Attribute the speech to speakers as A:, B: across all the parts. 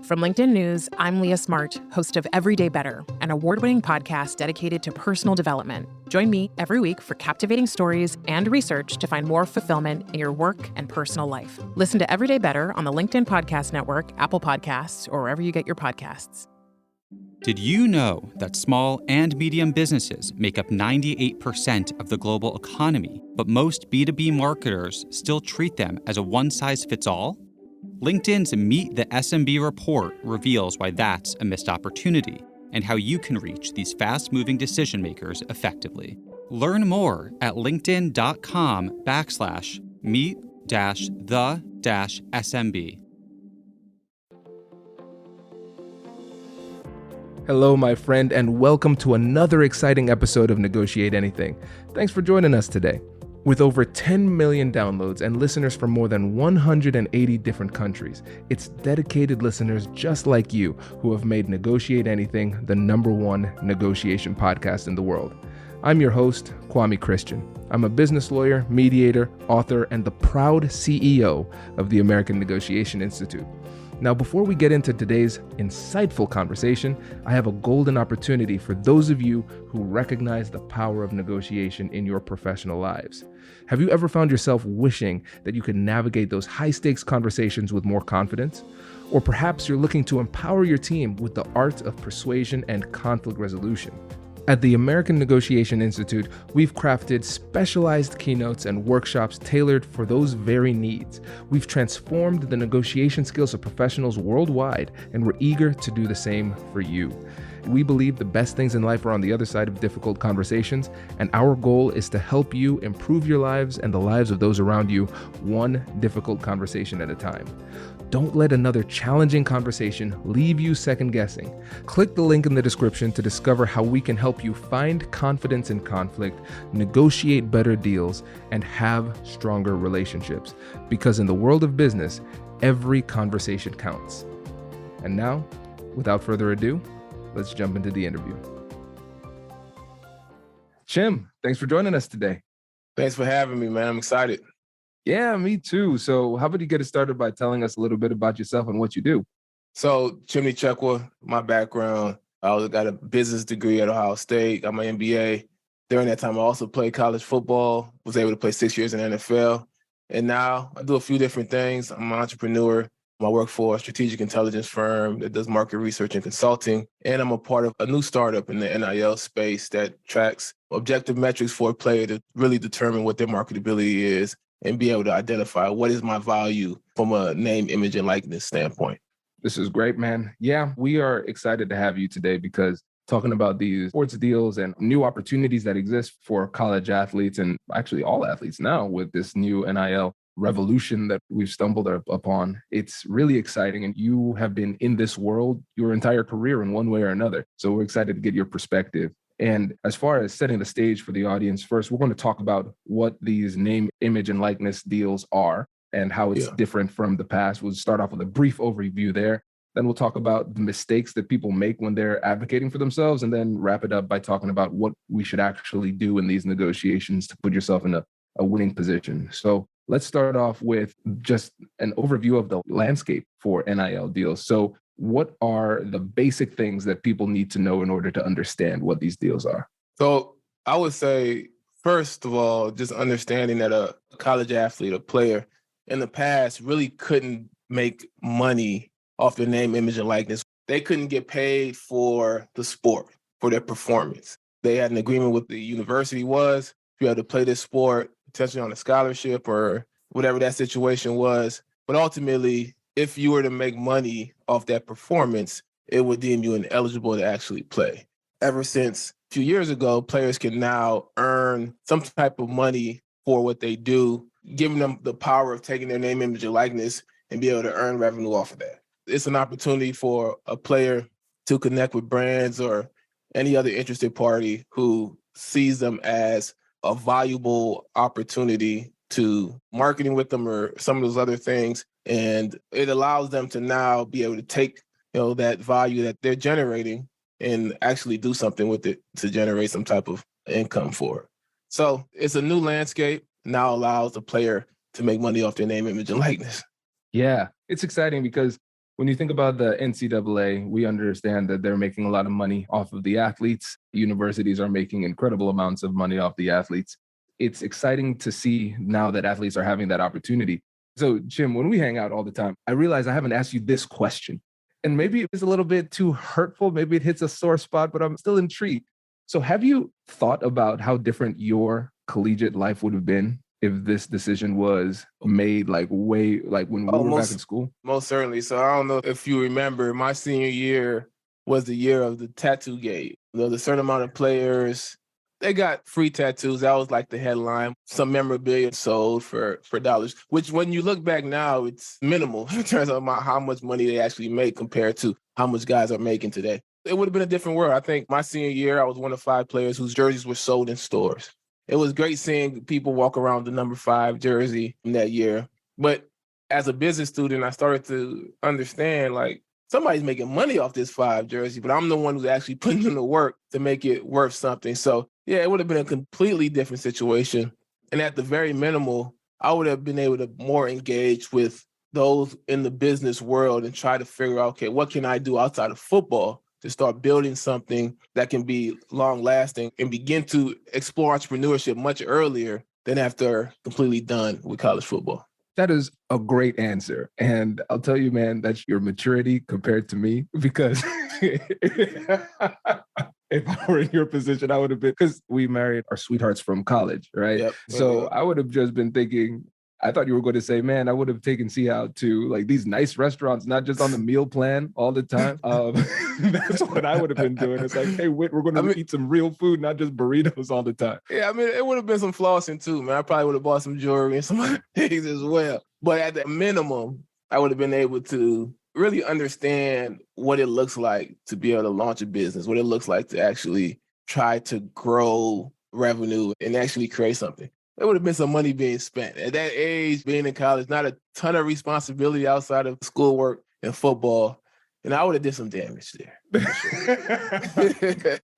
A: From LinkedIn News, I'm Leah Smart, host of Everyday Better, an award-winning podcast dedicated to personal development. Join me every week for captivating stories and research to find more fulfillment in your work and personal life. Listen to Everyday Better on the LinkedIn Podcast Network, Apple Podcasts, or wherever you get your podcasts.
B: Did you know that small and medium businesses make up 98% of the global economy, but most B2B marketers still treat them as a one-size-fits-all? LinkedIn's Meet the SMB report reveals why that's a missed opportunity and how you can reach these fast-moving decision makers effectively. Learn more at linkedin.com/meet-the-SMB.
C: Hello, my friend, and welcome to another exciting episode of Negotiate Anything. Thanks for joining us today. With over 10 million downloads and listeners from more than 180 different countries, it's dedicated listeners just like you who have made Negotiate Anything the #1 negotiation podcast in the world. I'm your host, Kwame Christian. I'm a business lawyer, mediator, author, and the proud CEO of the American Negotiation Institute. Now, before we get into today's insightful conversation, I have a golden opportunity for those of you who recognize the power of negotiation in your professional lives. Have you ever found yourself wishing that you could navigate those high-stakes conversations with more confidence? Or perhaps you're looking to empower your team with the art of persuasion and conflict resolution. At the American Negotiation Institute, we've crafted specialized keynotes and workshops tailored for those very needs. We've transformed the negotiation skills of professionals worldwide, and we're eager to do the same for you. We believe the best things in life are on the other side of difficult conversations, and our goal is to help you improve your lives and the lives of those around you, one difficult conversation at a time. Don't let another challenging conversation leave you second guessing. Click the link in the description to discover how we can help you find confidence in conflict, negotiate better deals, and have stronger relationships. Because in the world of business, every conversation counts. And now, without further ado, let's jump into the interview. Chim, thanks for joining us today.
D: Thanks for having me, man. I'm excited.
C: Yeah, me too. So how about you get us started by telling us a little bit about yourself and what you do?
D: So Chimdi Chekwa, my background, I got a business degree at Ohio State, got my MBA. During that time, I also played college football, was able to play 6 years in the NFL. And now I do a few different things. I'm an entrepreneur. I work for a strategic intelligence firm that does market research and consulting. And I'm a part of a new startup in the NIL space that tracks objective metrics for a player to really determine what their marketability is and be able to identify what is my value from a name, image, and likeness standpoint.
C: This is great, man. Yeah, we are excited to have you today because talking about these sports deals and new opportunities that exist for college athletes and actually all athletes now with this new NIL revolution that we've stumbled upon. It's really exciting. And you have been in this world your entire career in one way or another. So we're excited to get your perspective. And as far as setting the stage for the audience, first, we're going to talk about what these name, image, and likeness deals are and how it's different from the past. We'll start off with a brief overview there. Then we'll talk about the mistakes that people make when they're advocating for themselves, and then wrap it up by talking about what we should actually do in these negotiations to put yourself in a winning position. So let's start off with just an overview of the landscape for NIL deals. So what are the basic things that people need to know in order to understand what these deals are?
D: So I would say, first of all, just understanding that a college athlete, a player in the past really couldn't make money off their name, image, and likeness. They couldn't get paid for the sport, for their performance. They had an agreement with the university was, if you had to play this sport, potentially on a scholarship or whatever that situation was. But ultimately, if you were to make money off that performance, it would deem you ineligible to actually play. Ever since a few years ago, players can now earn some type of money for what they do, giving them the power of taking their name, image, and likeness and be able to earn revenue off of that. It's an opportunity for a player to connect with brands or any other interested party who sees them as a valuable opportunity to marketing with them or some of those other things. And it allows them to now be able to take, that value that they're generating and actually do something with it to generate some type of income for it. So it's a new landscape, now allows the player to make money off their name, image, and likeness.
C: Yeah, it's exciting because When you think about the NCAA, we understand that they're making a lot of money off of the athletes. Universities are making incredible amounts of money off the athletes. It's exciting to see now that athletes are having that opportunity. So, Jim, when we hang out all the time, I realize I haven't asked you this question. And maybe it's a little bit too hurtful. Maybe it hits a sore spot, but I'm still intrigued. So, have you thought about how different your collegiate life would have been if this decision was made like way, like when we were back in school?
D: Most certainly. So I don't know if you remember, my senior year was the year of the tattoo gate. There was a certain amount of players, they got free tattoos. That was like the headline. Some memorabilia sold for dollars, which when you look back now, it's minimal in terms of how much money they actually make compared to how much guys are making today. It would have been a different world. I think my senior year, I was one of 5 players whose jerseys were sold in stores. It was great seeing people walk around the number 5 jersey in that year. But as a business student, I started to understand, like, somebody's making money off this 5 jersey, but I'm the one who's actually putting in the work to make it worth something. So, yeah, it would have been a completely different situation. And at the very minimal, I would have been able to more engage with those in the business world and try to figure out, okay, what can I do outside of football to start building something that can be long lasting and begin to explore entrepreneurship much earlier than after completely done with college football.
C: That is a great answer. And I'll tell you, man, that's your maturity compared to me, because if I were in your position, I would have been, because we married our sweethearts from college, right?
D: Yep.
C: So I would have just been thinking, I thought you were going to say, man, I would have taken C out to like these nice restaurants, not just on the meal plan all the time. That's what I would have been doing. It's like, hey, Whit, we're going to eat some real food, not just burritos all the time.
D: Yeah, I mean, it would have been some flossing too, man. I probably would have bought some jewelry and some other things as well. But at the minimum, I would have been able to really understand what it looks like to be able to launch a business, what it looks like to actually try to grow revenue and actually create something. There would have been some money being spent. At that age, being in college, not a ton of responsibility outside of schoolwork and football. And I would have did some damage there.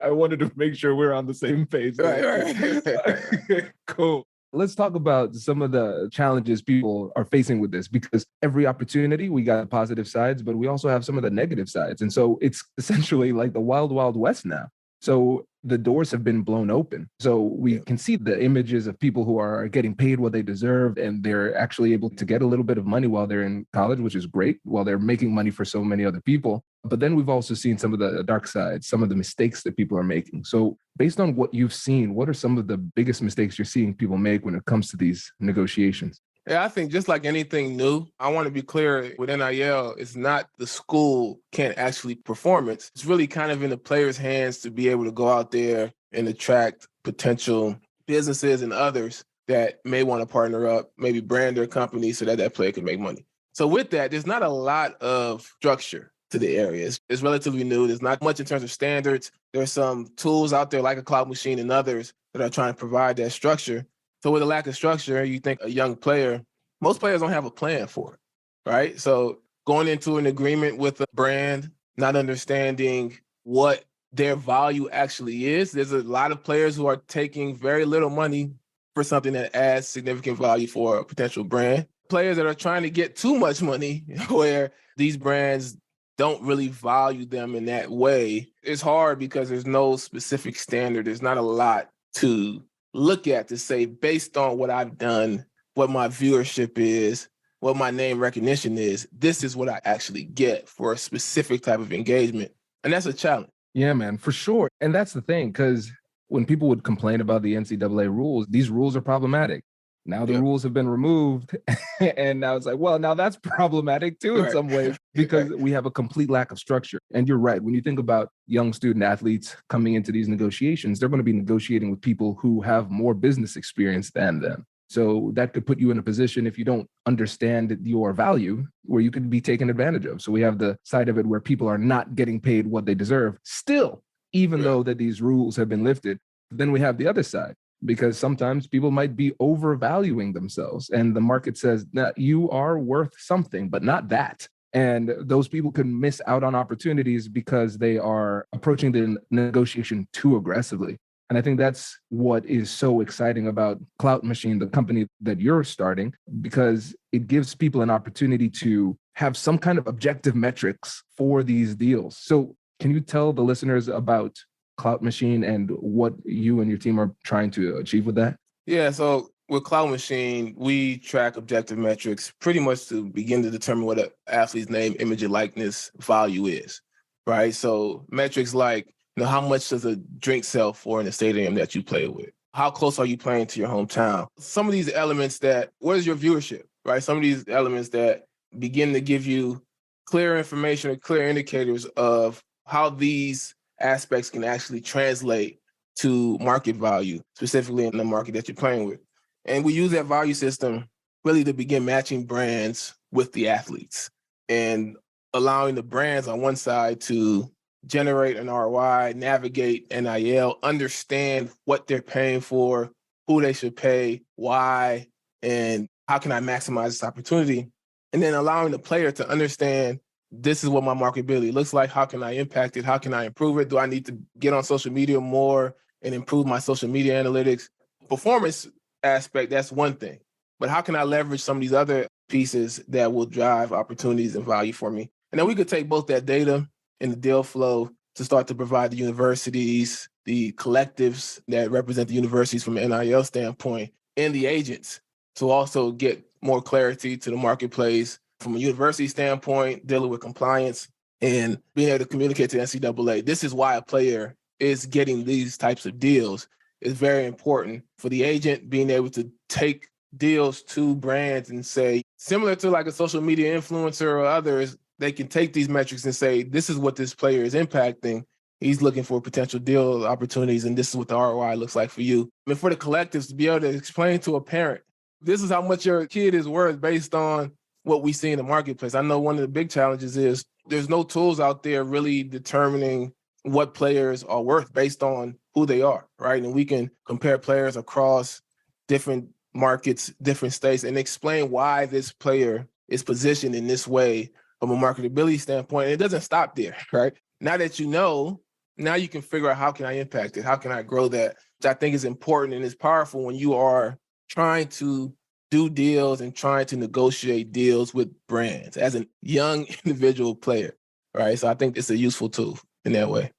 C: I wanted to make sure we're on the same page.
D: Right.
C: Cool. Let's talk about some of the challenges people are facing with this, because every opportunity, we got positive sides, but we also have some of the negative sides. And so it's essentially like the wild, wild west now. So the doors have been blown open. So we can see the images of people who are getting paid what they deserve, and they're actually able to get a little bit of money while they're in college, which is great, while they're making money for so many other people. But then we've also seen some of the dark sides, some of the mistakes that people are making. So based on what you've seen, what are some of the biggest mistakes you're seeing people make when it comes to these negotiations?
D: Yeah, I think just like anything new, I want to be clear with NIL, it's not the school can't actually perform it. It's really kind of in the player's hands to be able to go out there and attract potential businesses and others that may want to partner up, maybe brand their company so that that player can make money. So with that, there's not a lot of structure to the area. It's relatively new. There's not much in terms of standards. There's some tools out there like a Cloud Machine and others that are trying to provide that structure. So with a lack of structure, you think a young player, most players don't have a plan for it, right? So going into an agreement with a brand, not understanding what their value actually is. There's a lot of players who are taking very little money for something that adds significant value for a potential brand. Players that are trying to get too much money where these brands don't really value them in that way. It's hard because there's no specific standard. There's not a lot to look at to say, based on what I've done, what my viewership is, what my name recognition is, this is what I actually get for a specific type of engagement. And that's a challenge.
C: Yeah, man, for sure. And that's the thing, because when people would complain about the NCAA rules, these rules are problematic. Now the rules have been removed. And now it's like, well, now that's problematic too in some ways, because we have a complete lack of structure. And you're right. When you think about young student athletes coming into these negotiations, they're going to be negotiating with people who have more business experience than them. So that could put you in a position, if you don't understand your value, where you could be taken advantage of. So we have the side of it where people are not getting paid what they deserve still, even though that these rules have been lifted. Then we have the other side, because sometimes people might be overvaluing themselves, and the market says that you are worth something, but not that. And those people can miss out on opportunities because they are approaching the negotiation too aggressively. And I think that's what is so exciting about Clout Machine, the company that you're starting, because it gives people an opportunity to have some kind of objective metrics for these deals. So can you tell the listeners about Clout Machine and what you and your team are trying to achieve with that?
D: Yeah, so with Cloud Machine, we track objective metrics pretty much to begin to determine what an athlete's name, image, and likeness value is, right? So metrics like, how much does a drink sell for in the stadium that you play with? How close are you playing to your hometown? Some of these elements what is your viewership, right? Some of these elements that begin to give you clear information or clear indicators of how these aspects can actually translate to market value, specifically in the market that you're playing with. And we use that value system really to begin matching brands with the athletes and allowing the brands on one side to generate an ROI, navigate NIL, understand what they're paying for, who they should pay, why, and how can I maximize this opportunity? And then allowing the player to understand, this is what my marketability looks like. How can I impact it? How can I improve it? Do I need to get on social media more and improve my social media analytics? Performance aspect, that's one thing. But how can I leverage some of these other pieces that will drive opportunities and value for me? And then we could take both that data and the deal flow to start to provide the universities, the collectives that represent the universities from an NIL standpoint, and the agents to also get more clarity to the marketplace from a university standpoint, dealing with compliance and being able to communicate to the NCAA. This is why a player is getting these types of deals. Is very important for the agent being able to take deals to brands and say, similar to like a social media influencer or others, they can take these metrics and say, this is what this player is impacting. He's looking for potential deal opportunities, and this is what the ROI looks like for you. I mean, for the collectives to be able to explain to a parent, this is how much your kid is worth based on what we see in the marketplace. I know one of the big challenges is there's no tools out there really determining what players are worth based on who they are, right? And we can compare players across different markets, different states, and explain why this player is positioned in this way from a marketability standpoint. And it doesn't stop there, right? Now that you know, now you can figure out, how can I impact it? How can I grow that? Which I think is important and is powerful when you are trying to do deals and trying to negotiate deals with brands as a young individual player, right? So I think it's a useful tool in that way.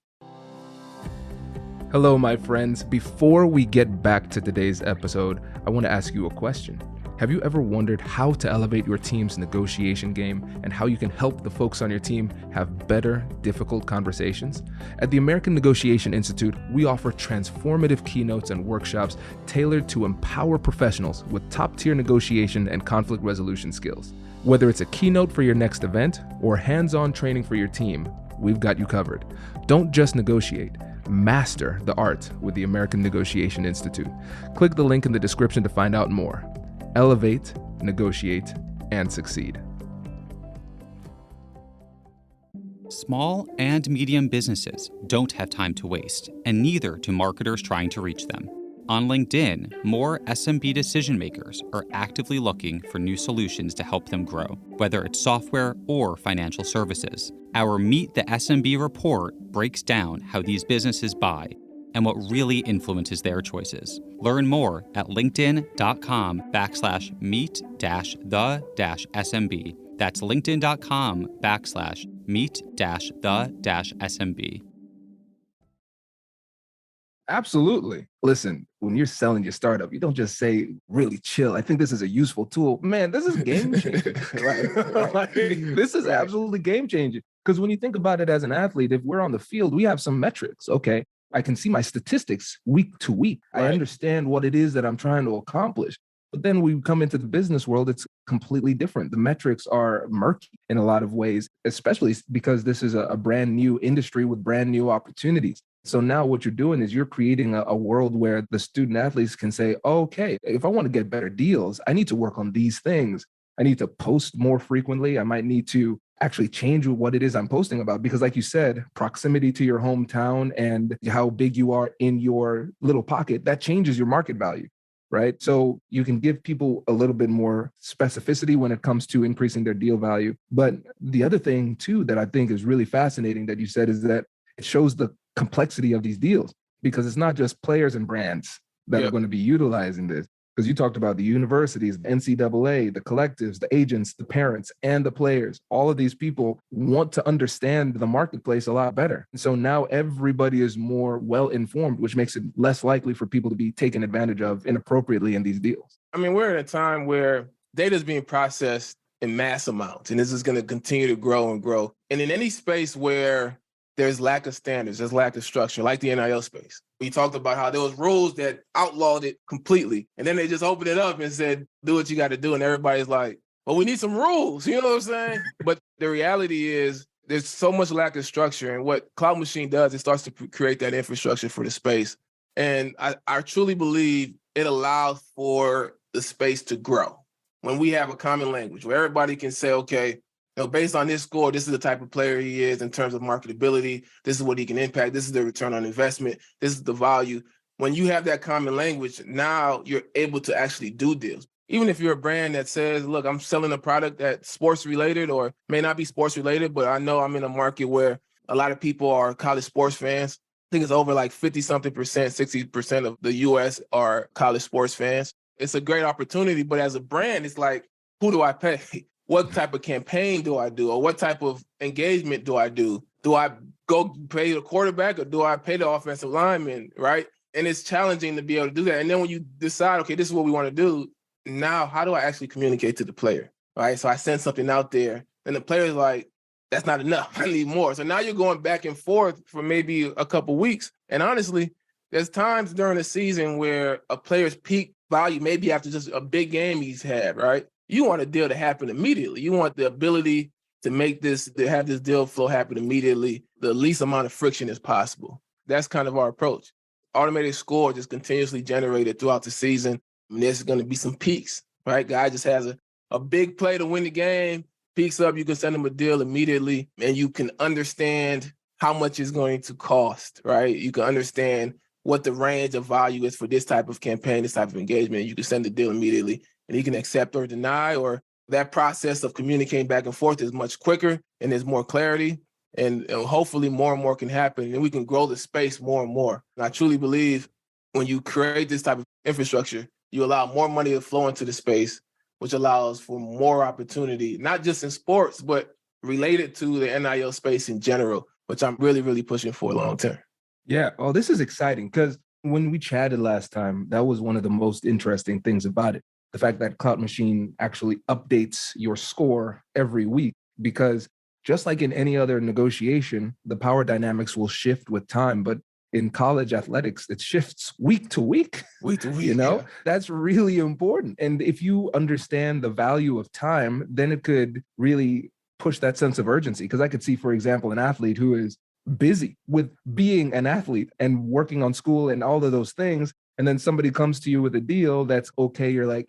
C: Hello, my friends. Before we get back to today's episode, I want to ask you a question. Have you ever wondered how to elevate your team's negotiation game and how you can help the folks on your team have better, difficult conversations? At the American Negotiation Institute, we offer transformative keynotes and workshops tailored to empower professionals with top-tier negotiation and conflict resolution skills. Whether it's a keynote for your next event or hands-on training for your team, we've got you covered. Don't just negotiate. Master the art with the American Negotiation Institute. Click the link in the description to find out more. Elevate, negotiate, and succeed.
B: Small and medium businesses don't have time to waste, and neither do marketers trying to reach them. On LinkedIn, more SMB decision makers are actively looking for new solutions to help them grow, whether it's software or financial services. Our Meet the SMB report breaks down how these businesses buy and what really influences their choices. Learn more at linkedin.com/meet-the-SMB. That's linkedin.com/meet-the-SMB.
C: Absolutely. Listen, when you're selling your startup, you don't just say, really chill. I think this is a useful tool. Man, this is game changing. Right? This is absolutely game changing. Because when you think about it as an athlete, if we're on the field, we have some metrics. Okay, I can see my statistics week to week. Right. I understand what it is that I'm trying to accomplish. But then we come into the business world, it's completely different. The metrics are murky in a lot of ways, especially because this is a brand new industry with brand new opportunities. So now what you're doing is you're creating a world where the student athletes can say, okay, if I want to get better deals, I need to work on these things. I need to post more frequently. I might need to actually change what it is I'm posting about. Because like you said, proximity to your hometown and how big you are in your little pocket, that changes your market value, right? So you can give people a little bit more specificity when it comes to increasing their deal value. But the other thing too that I think is really fascinating that you said is that it shows the complexity of these deals. because it's not just players and brands that are going to be utilizing this. Because you talked about the universities, the NCAA, the collectives, the agents, the parents, and the players. All of these people want to understand the marketplace a lot better. And so now everybody is more well-informed, which makes it less likely for people to be taken advantage of inappropriately in these deals.
D: I mean, we're in a time where data is being processed in mass amounts, and this is going to continue to grow and grow. And in any space where there's lack of standards, there's lack of structure, like the NIL space. We talked about how there was rules that outlawed it completely. And then they just opened it up and said, do what you got to do. And everybody's like, well, we need some rules. You know what I'm saying? But the reality is there's so much lack of structure. And what Cloud Machine does, it starts to create that infrastructure for the space. And I truly believe it allows for the space to grow. When we have a common language where everybody can say, okay, based on this score, this is the type of player he is in terms of marketability. This is what he can impact. This is the return on investment. This is the value. When you have that common language, now you're able to actually do deals. Even if you're a brand that says, look, I'm selling a product that's sports related or may not be sports related, but I know I'm in a market where a lot of people are college sports fans. I think it's over like 50-something percent, 60% of the US are college sports fans. It's a great opportunity, but as a brand, it's like, who do I pay? What type of campaign do I do? Or what type of engagement do I do? Do I go pay the quarterback or do I pay the offensive lineman, right? And it's challenging to be able to do that. And then when you decide, okay, this is what we want to do, now how do I actually communicate to the player, right? So I send something out there and the player's like, that's not enough. I need more. So now you're going back and forth for maybe a couple weeks. And honestly, there's times during the season where a player's peak value, maybe after just a big game he's had, right? You want a deal to happen immediately. You want the ability to make this, to have this deal flow happen immediately, the least amount of friction as possible. That's kind of our approach. Automated score just continuously generated throughout the season. I mean, there's going to be some peaks, right? Guy just has a big play to win the game, peaks up, you can send him a deal immediately, and you can understand how much it's going to cost, right? You can understand what the range of value is for this type of campaign, this type of engagement. You can send the deal immediately. And he can accept or deny, or that process of communicating back and forth is much quicker and there's more clarity. And hopefully more and more can happen and we can grow the space more and more. And I truly believe when you create this type of infrastructure, you allow more money to flow into the space, which allows for more opportunity, not just in sports, but related to the NIL space in general, which I'm really, really pushing for long term.
C: Yeah. Oh, this is exciting because when we chatted last time, that was one of the most interesting things about it. The fact that Cloud Machine actually updates your score every week, because just like in any other negotiation, the power dynamics will shift with time. But in college athletics, it shifts week to week.
D: Week to week,
C: yeah. That's really important. And if you understand the value of time, then it could really push that sense of urgency. Because I could see, for example, an athlete who is busy with being an athlete and working on school and all of those things. And then somebody comes to you with a deal that's okay. You're like,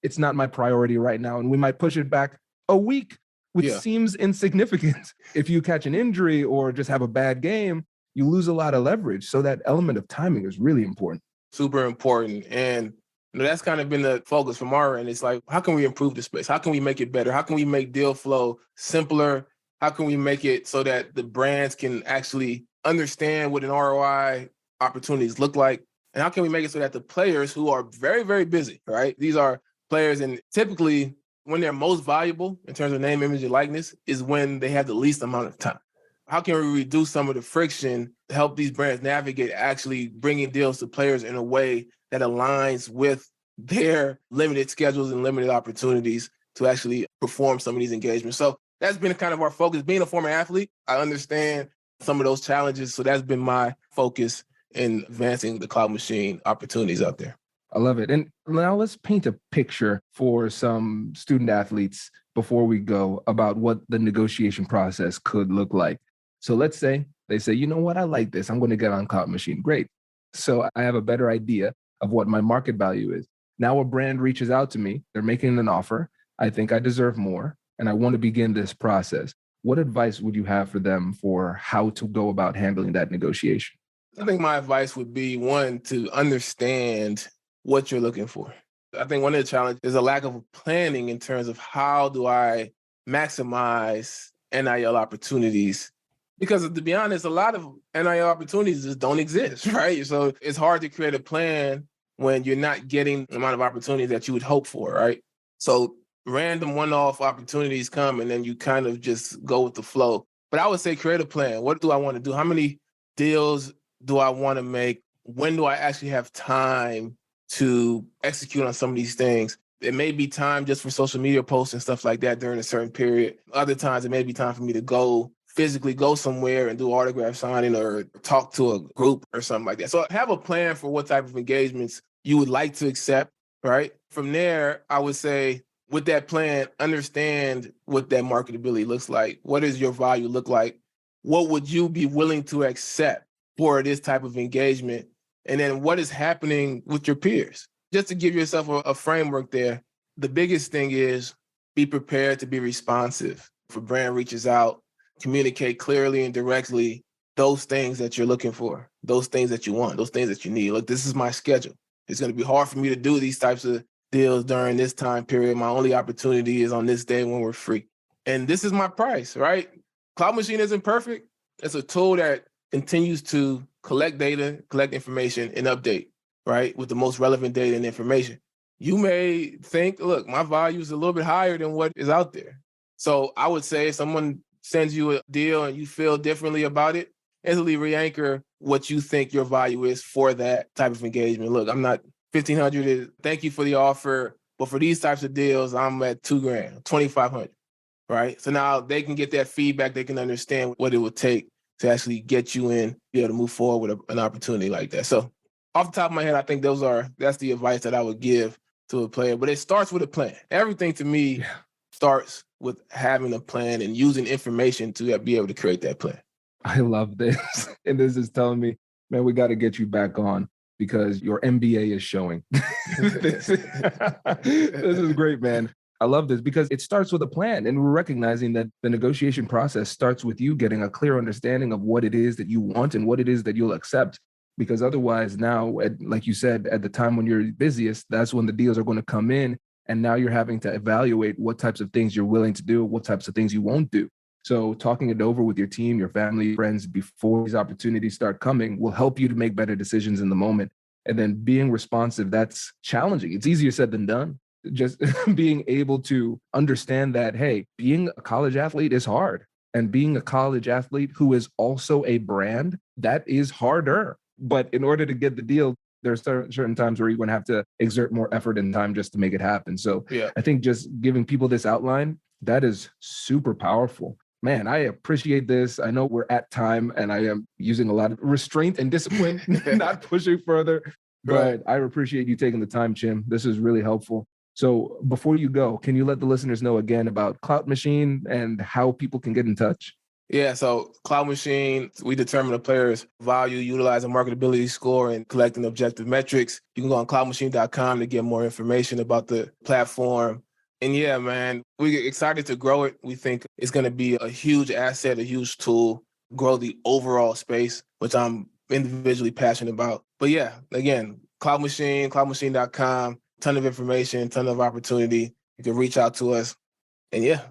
C: it's not my priority right now. And we might push it back a week, which seems insignificant. If you catch an injury or just have a bad game, you lose a lot of leverage. So that element of timing is really important.
D: Super important. And that's kind of been the focus from our end. It's like, how can we improve the space? How can we make it better? How can we make deal flow simpler? How can we make it so that the brands can actually understand what an ROI opportunities look like? And how can we make it so that the players who are very, very busy, right? These are players, and typically when they're most valuable in terms of name, image, and likeness is when they have the least amount of time. How can we reduce some of the friction to help these brands navigate actually bringing deals to players in a way that aligns with their limited schedules and limited opportunities to actually perform some of these engagements? So that's been kind of our focus. Being a former athlete, I understand some of those challenges. So that's been my focus in advancing the Cloud Machine opportunities out there.
C: I love it. And now let's paint a picture for some student athletes before we go about what the negotiation process could look like. So let's say they say, you know what, I like this. I'm going to get on Cloud Machine. Great. So I have a better idea of what my market value is. Now a brand reaches out to me. They're making an offer. I think I deserve more, and I want to begin this process. What advice would you have for them for how to go about handling that negotiation?
D: I think my advice would be, one, to understand what you're looking for. I think one of the challenges is a lack of planning in terms of how do I maximize NIL opportunities Because to be honest, a lot of NIL opportunities just don't exist, right? So it's hard to create a plan when you're not getting the amount of opportunities that you would hope for, right? So random one-off opportunities come and then you kind of just go with the flow. But I would say create a plan. What do I want to do? How many deals do I want to make? When do I actually have time to execute on some of these things? It may be time just for social media posts and stuff like that during a certain period. Other times it may be time for me to physically go somewhere and do autograph signing or talk to a group or something like that. So have a plan for what type of engagements you would like to accept, right? From there, I would say with that plan, understand what that marketability looks like. What does your value look like? What would you be willing to accept for this type of engagement? And then what is happening with your peers? Just to give yourself a framework there, the biggest thing is be prepared to be responsive. If a brand reaches out, communicate clearly and directly those things that you're looking for, those things that you want, those things that you need. Look, this is my schedule. It's going to be hard for me to do these types of deals during this time period. My only opportunity is on this day when we're free. And this is my price, right? Cloud Machine isn't perfect. It's a tool that continues to collect data, collect information, and update, right, with the most relevant data and information. You may think, look, my value is a little bit higher than what is out there. So I would say if someone sends you a deal and you feel differently about it, instantly re-anchor what you think your value is for that type of engagement. Look, I'm not $1,500. Thank you for the offer. But for these types of deals, I'm at $2,000, $2,500, right? So now they can get that feedback. They can understand what it would take to actually get you in, be able to move forward with an opportunity like that. So off the top of my head, I think that's the advice that I would give to a player. But it starts with a plan. Everything to me starts with having a plan and using information to be able to create that plan.
C: I love this. And this is telling me, man, we got to get you back on because your MBA is showing. This is great, man. I love this because it starts with a plan, and we're recognizing that the negotiation process starts with you getting a clear understanding of what it is that you want and what it is that you'll accept. Because otherwise now, like you said, at the time when you're busiest, that's when the deals are going to come in. And now you're having to evaluate what types of things you're willing to do, what types of things you won't do. So talking it over with your team, your family, friends, before these opportunities start coming will help you to make better decisions in the moment. And then being responsive, that's challenging. It's easier said than done. Just being able to understand that, hey, being a college athlete is hard. And being a college athlete who is also a brand, that is harder. But in order to get the deal, there's certain times where you're going to have to exert more effort and time just to make it happen. So I think just giving people this outline, that is super powerful. Man, I appreciate this. I know we're at time and I am using a lot of restraint and discipline, not pushing further, but I appreciate you taking the time, Chim. This is really helpful. So before you go, can you let the listeners know again about Cloud Machine and how people can get in touch?
D: Yeah, so Cloud Machine, we determine a player's value, utilizing marketability score and collecting objective metrics. You can go on cloudmachine.com to get more information about the platform. And yeah, man, we're excited to grow it. We think it's going to be a huge asset, a huge tool, grow the overall space, which I'm individually passionate about. But yeah, again, Cloud Machine, cloudmachine.com, ton of information, ton of opportunity. You can reach out to us. And yeah,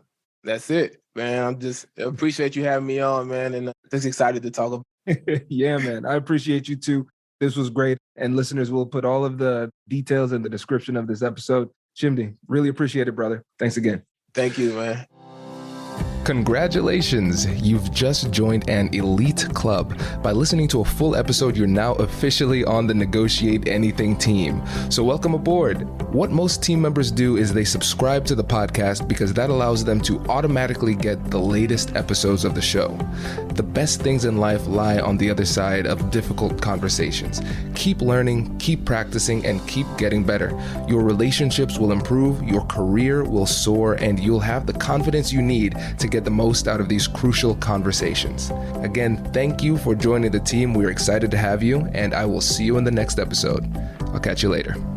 D: that's it. Man, I'm just appreciate you having me on, man, and just excited to talk about.
C: Yeah, man, I appreciate you too. This was great. And listeners, will put all of the details in the description of this episode. Chimdi, really appreciate it, brother. Thanks again.
D: Thank you, man.
C: Congratulations, you've just joined an elite club. By listening to a full episode, you're now officially on the Negotiate Anything team. So welcome aboard. What most team members do is they subscribe to the podcast because that allows them to automatically get the latest episodes of the show. The best things in life lie on the other side of difficult conversations. Keep learning, keep practicing, and keep getting better. Your relationships will improve, your career will soar, and you'll have the confidence you need to get the most out of these crucial conversations. Again, thank you for joining the team. We're excited to have you, and I will see you in the next episode. I'll catch you later.